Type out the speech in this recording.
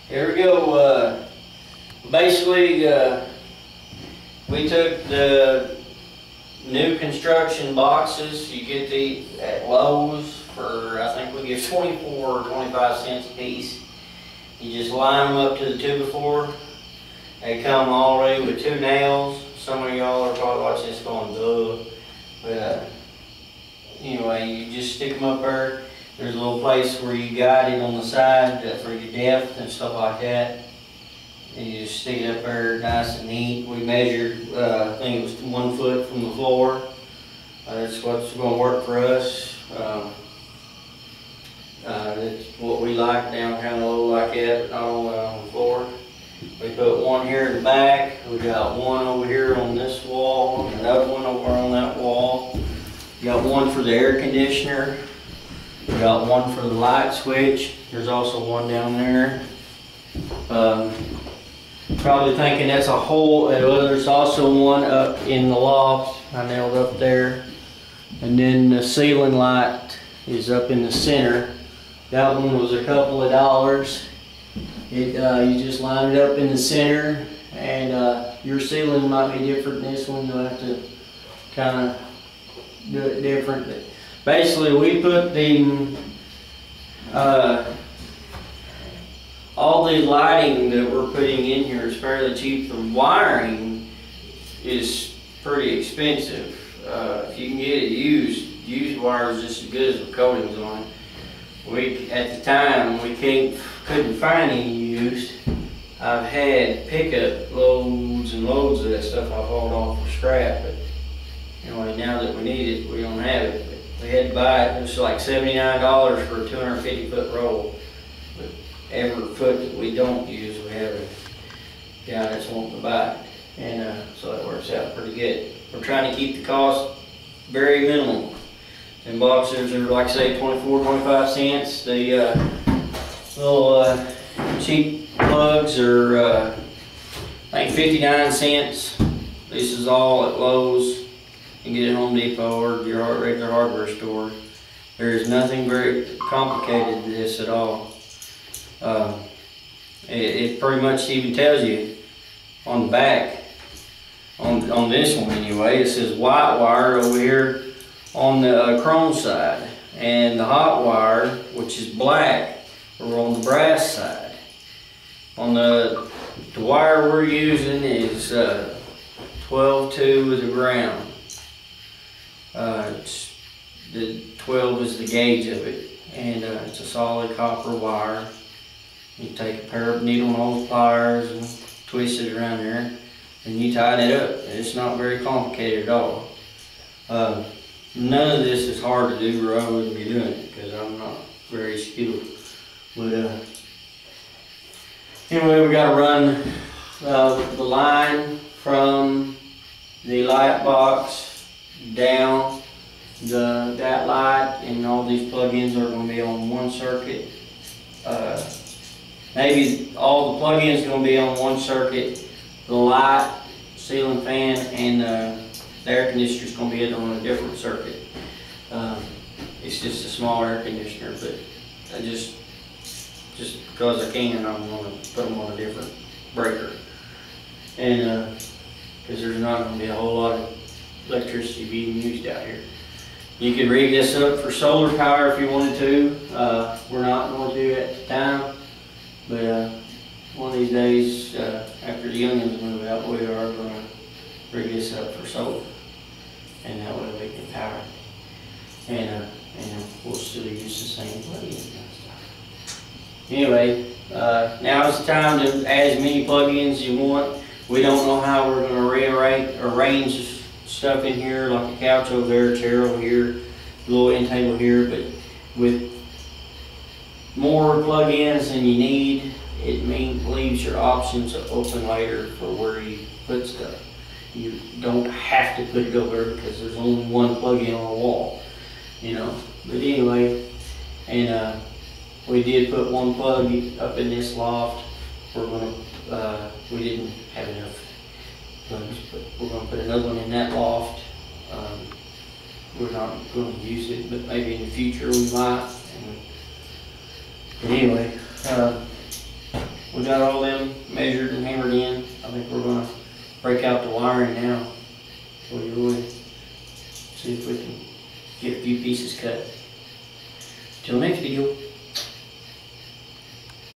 Here we go. Basically, we took the new construction boxes. You get these at Lowe's for, I think we get 24 or 25 cents a piece. You just line them up to the 2x4. They come all the way with 2 nails. Some of y'all are probably watching this going, duh. But anyway, you just stick them up there. There's a little place where you guide it on the side for your depth and stuff like that. And you just stick it up there nice and neat. We measured, I think it was 1 foot from the floor. That's what's going to work for us. That's what we like down kind of low like that, but not all the way on the floor. We put one here in the back. We got one over here on this wall, and another one over on that wall. We got one for the air conditioner. We got one for the light switch. There's also one down there. Probably thinking that's a hole. There's also one up in the loft. I nailed up there. And then the ceiling light is up in the center. That one was a couple of dollars. You just line it up in the center, and your ceiling might be different than this one. You'll have to kind of do it different. But basically, we put the all the lighting that we're putting in here is fairly cheap. The wiring is pretty expensive. If you can get it used wire is just as good as the coatings on it. At the time, we couldn't find any used. I've had pickup loads and loads of that stuff I hauled off for scrap, but anyway, now that we need it, we don't have it. But we had to buy it. It was like $79 for a 250 foot roll. But every foot that we don't use, we have a guy that's wanting to buy it. And so that works out pretty good. We're trying to keep the cost very minimal. And boxes are, like I say, 24, 25 cents. The little cheap plugs are, I think, 59 cents. This is all at Lowe's. You can get it at Home Depot or your regular hardware store. There is nothing very complicated to this at all. It pretty much even tells you on the back, on this one anyway, it says white wire over here on the chrome side, and the hot wire, which is black, are on the brass side. On the wire we're using is 12-2 with the ground. The 12 is the gauge of it, and it's a solid copper wire. You take a pair of needle nose pliers and twist it around there, and you tighten it up. It's not very complicated at all. None of this is hard to do, or I wouldn't be doing it, because I'm not very skilled. But anyway, we got to run the line from the light box down that light, and all these plug-ins are going to be on one circuit. Maybe all the plug-ins are going to be on one circuit. The light, ceiling fan, and the air conditioner is going to be on a different circuit. It's just a small air conditioner, but I just because I can, I'm going to put them on a different breaker. And because there's not going to be a whole lot of electricity being used out here. You could rig this up for solar power if you wanted to. We're not going to at the time, but one of these days, after the youngins move out, we are going to rig this up for solar, and that way we can power it. And we'll still use the same plug-ins and stuff. Anyway, now is the time to add as many plug-ins as you want. We don't know how we're going to arrange stuff in here, like a couch over there, a chair over here, a little end table here, but with more plug-ins than you need, it leaves your options open later for where you put stuff. You don't have to put it over there because there's only one plug-in on the wall, you know. But anyway, and we did put one plug up in this loft. We're gonna, we didn't have enough plugs, but we're gonna put another one in that loft. We're not going to use it, but maybe in the future we might. But anyway, we're going got all them measured and hammered in. I think we're gonna break out the wiring now. For you, Roy. See if we can get a few pieces cut. Till next video.